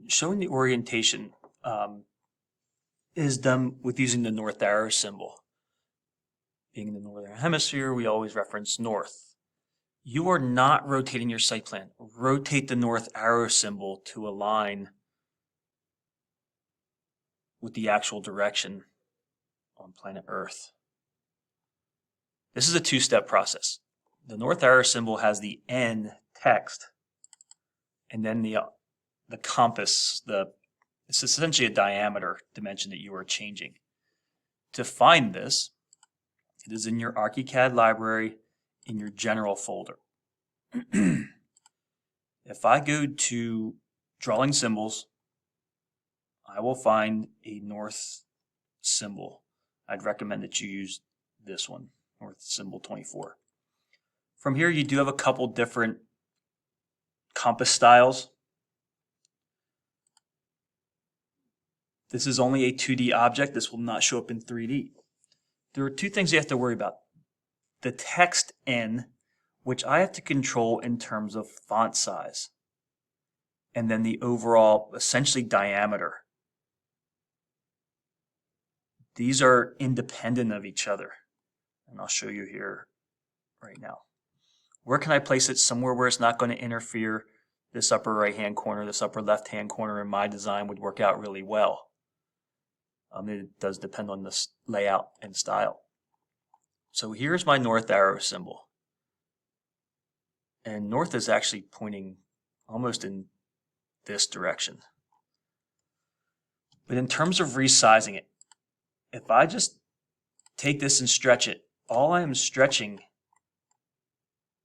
showing the orientation is done with using the north arrow symbol. Being in the northern hemisphere, we always reference north. You are not rotating your site plan. Rotate the north arrow symbol to align with the actual direction on planet Earth. This is a two-step process. The north arrow symbol has the N text, and then the compass, it's essentially a diameter dimension that you are changing. To find this, it is in your ArchiCAD library in your general folder. If I go to drawing symbols, I will find a north symbol. I'd recommend that you use this one, north symbol 24. From here, you do have a couple different compass styles. This is only a 2D object. This will not show up in 3D. There are two things you have to worry about. The text N, which I have to control in terms of font size, and then the overall, essentially, diameter. These are independent of each other, and I'll show you here right now. Where can I place it? Somewhere where it's not going to interfere. This upper right-hand corner, this upper left-hand corner in my design would work out really well. It does depend on the layout and style. So here's my north arrow symbol. And north is actually pointing almost in this direction. But in terms of resizing it, if I just take this and stretch it, all I am stretching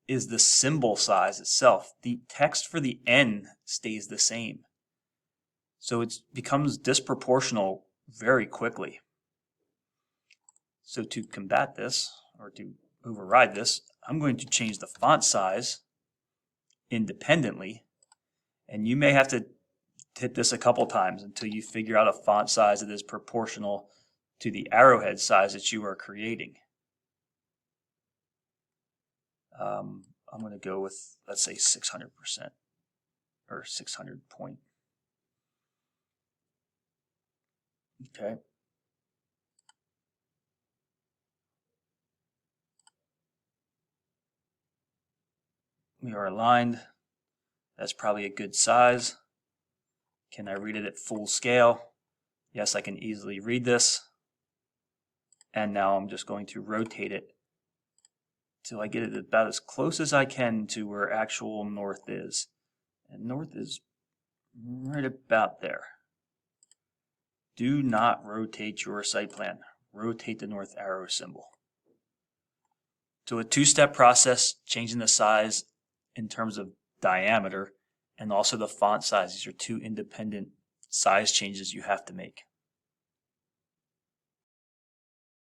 is the symbol size itself. The text for the N stays the same. So it becomes disproportional very quickly. So to combat this, or to override this, I'm going to change the font size independently, and you may have to hit this a couple times until you figure out a font size that is proportional to the arrowhead size that you are creating. I'm going to go with, let's say, 600% or 600 point. Okay. We are aligned. That's probably a good size. Can I read it at full scale? Yes, I can easily read this. And now I'm just going to rotate it till I get it about as close as I can to where actual north is. And north is right about there. Do not rotate your site plan. Rotate the north arrow symbol. So a two-step process, changing the size in terms of diameter and also the font size. These are two independent size changes you have to make.